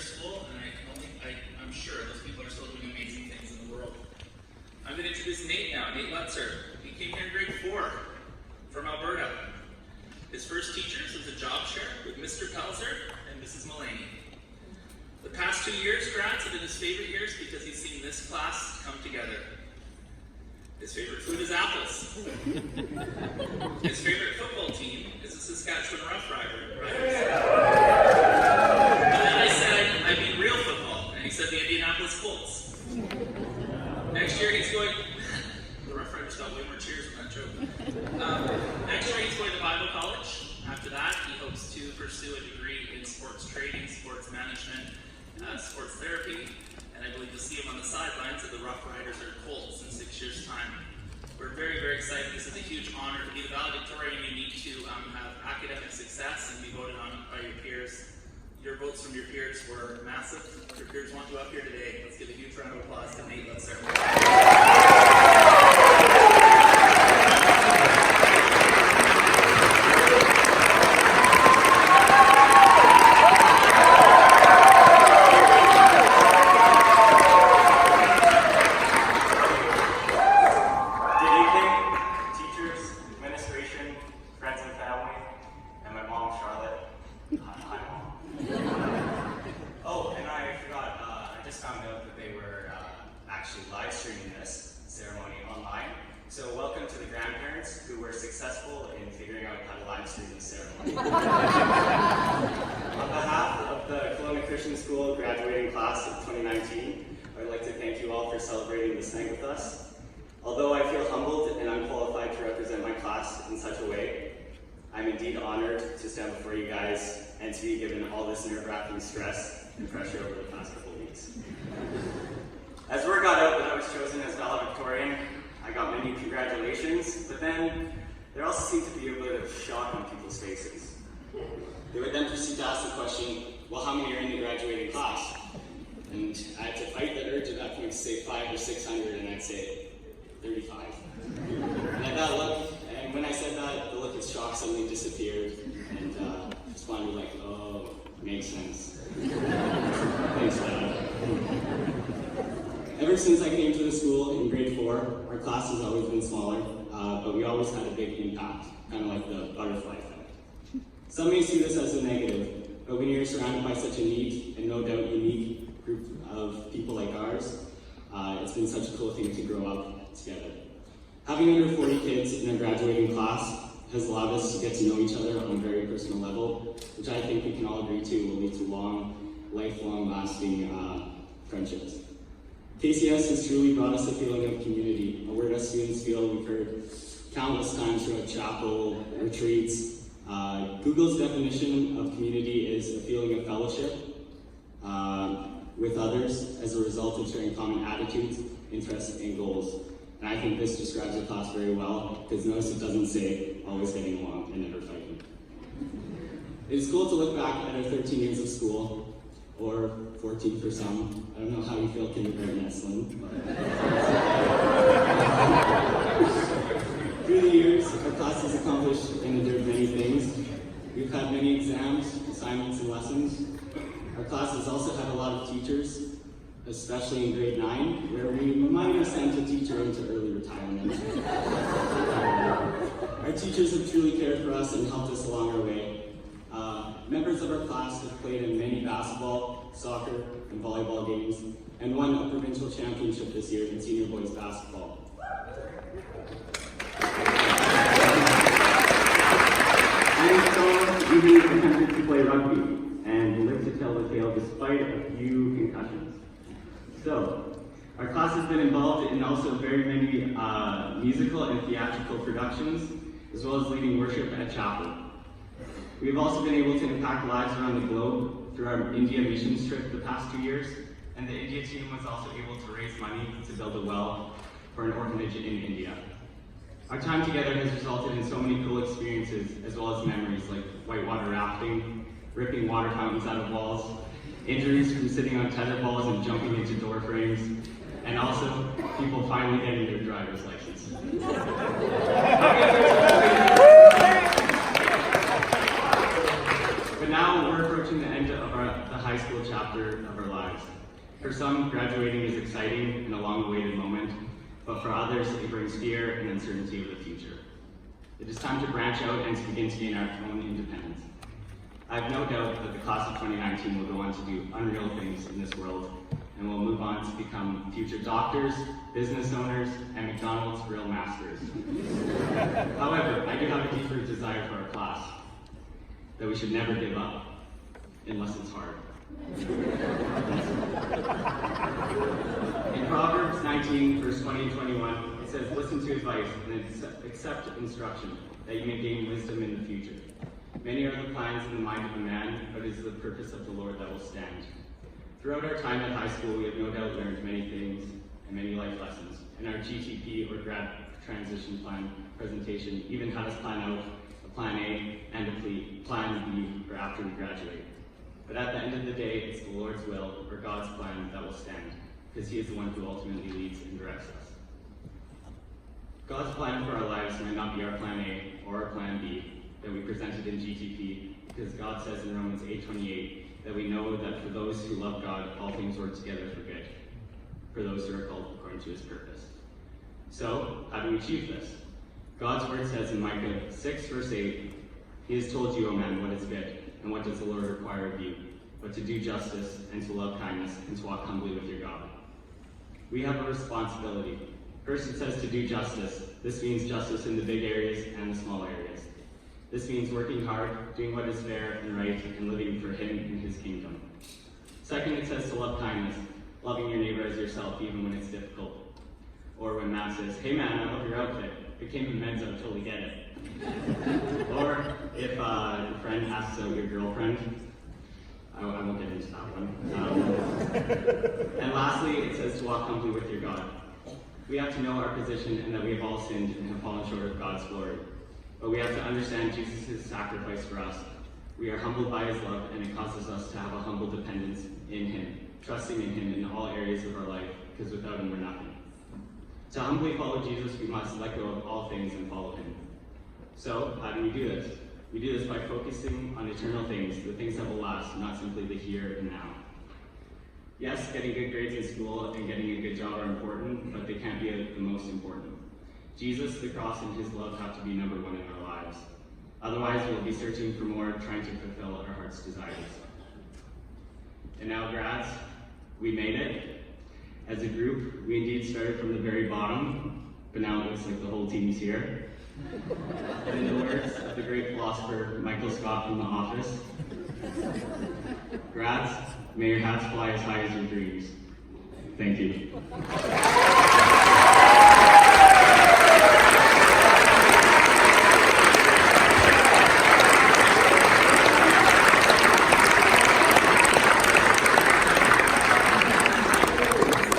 school, and I'm sure those people are still doing amazing things in the world. I'm going to introduce Nate now, Nate Lutzer. He came here in grade 4 from Alberta. His first teachers was a job share with Mr. Pelzer and Mrs. Mulaney. The past 2 years, grads, have been his favorite years because he's seen this class come together. His favorite food is apples. His favorite football team is the Saskatchewan Roughriders. And then I said, I mean real football, and he said the Indianapolis Colts. Next year he's going, the Roughriders got way more cheers with that joke. Next year he's going to Bible College. After that, he hopes to pursue a degree in sports trading, sports management, sports therapy, and I believe you'll see him on the sidelines of the Roughriders or Colts in 6 years' time. We're very, very excited. This is a huge honor to be the valedictorian. You need to have academic success and be voted on by your peers. Your votes from your peers were massive. Your peers want you up here today. Let's give a huge round of applause to Nate Lutzer. Live streaming this ceremony online. So welcome to the grandparents who were successful in figuring out how to live stream this ceremony. On behalf of the Kelowna Christian School graduating class of 2019, I'd like to thank you all for celebrating this night with us. Although I feel humbled and unqualified to represent my class in such a way, I'm indeed honored to stand before you guys and to be given all this nerve-wracking stress and pressure over the past couple of weeks. As word got out that I was chosen as valedictorian, I got many congratulations, but then there also seemed to be a bit of shock on people's faces. They would then proceed to ask the question, well, how many are in the graduating class? And I had to fight the urge at that point to say 500 or 600, and I'd say 35. And I got a look, and when I said that, the look of shock suddenly disappeared, and responded like, oh, makes sense. Thanks, Dad. Ever since I came to the school in grade 4, our class has always been smaller, but we always had a big impact, kind of like the butterfly effect. Some may see this as a negative, but when you're surrounded by such a neat and no doubt unique group of people like ours, it's been such a cool thing to grow up together. Having under 40 kids in a graduating class has allowed us to get to know each other on a very personal level, which I think we can all agree to will lead to lifelong lasting friendships. KCS has truly brought us a feeling of community, a word us students feel we've heard countless times throughout chapel, retreats. Google's definition of community is a feeling of fellowship with others as a result of sharing common attitudes, interests, and goals. And I think this describes the class very well, because notice it doesn't say always getting along and never fighting. It is cool to look back at our 13 years of school, or 14 for some. I don't know how you feel kindergarten, Esslin. Through the years, our class has accomplished and endured many things. We've had many exams, assignments, and lessons. Our class has also had a lot of teachers, especially in grade 9, where we might have sent a teacher into early retirement. Our teachers have truly cared for us and helped us along our way. Members of our class have played in many basketball, soccer, and volleyball games, and won a provincial championship this year in senior boys basketball. And so, we attempted to play rugby and lived to tell the tale despite a few concussions. So, our class has been involved in also very many musical and theatrical productions, as well as leading worship at chapel. We have also been able to impact lives around the globe through our India missions trip the past 2 years, and the India team was also able to raise money to build a well for an orphanage in India. Our time together has resulted in so many cool experiences, as well as memories like whitewater rafting, ripping water fountains out of walls, injuries from sitting on tether balls and jumping into door frames, and also people finally getting their driver's license. But now we're approaching the end of the high high school chapter of our lives. For some, graduating is exciting and a long-awaited moment, but for others, it brings fear and uncertainty of the future. It is time to branch out and to begin to gain our own independence. I have no doubt that the class of 2019 will go on to do unreal things in this world and will move on to become future doctors, business owners, and McDonald's grill masters. However, I do have a deeper desire for our class, that we should never give up, unless it's hard. In Proverbs 19, verse 20 and 21, it says, "Listen to advice and accept instruction, that you may gain wisdom in the future. Many are the plans in the mind of a man, but it is the purpose of the Lord that will stand." Throughout our time at high school, we have no doubt learned many things and many life lessons. And our GTP, or grad transition plan presentation, even had us plan out a plan A and a plan B for after we graduate. But at the end of the day, it's the Lord's will, or God's plan, that will stand, because He is the one who ultimately leads and directs us. God's plan for our lives might not be our plan A or our plan B that we presented in GTP, because God says in Romans 8:28 that we know that for those who love God, all things work together for good, for those who are called according to His purpose. So, how do we achieve this? God's word says in Micah 6, verse 8, "He has told you, O man, what is good, and what does the Lord require of you, but to do justice, and to love kindness, and to walk humbly with your God." We have a responsibility. First, it says to do justice. This means justice in the big areas and the small areas. This means working hard, doing what is fair and right, and living for Him and His kingdom. Second, it says to love kindness, loving your neighbor as yourself, even when it's difficult. Or when Matt says, "Hey man, I love your outfit. If it came from men's, I would totally get it." Or if a friend asks out your girlfriend, I won't get into that one. And lastly, it says to walk humbly with your God. We have to know our position and that we have all sinned and have fallen short of God's glory. But we have to understand Jesus' sacrifice for us. We are humbled by His love, and it causes us to have a humble dependence in Him, trusting in Him in all areas of our life, because without Him we're nothing. To humbly follow Jesus, we must let go of all things and follow Him. So, how do we do this? We do this by focusing on eternal things, the things that will last, not simply the here and now. Yes, getting good grades in school and getting a good job are important, but they can't be the most important. Jesus, the cross, and His love have to be number one in our lives. Otherwise, we'll be searching for more, trying to fulfill our heart's desires. And now, grads, we made it. As a group, we indeed started from the very bottom, but now it looks like the whole team's here. And in the words of the great philosopher Michael Scott from The Office, grads, may your hats fly as high as your dreams. Thank you.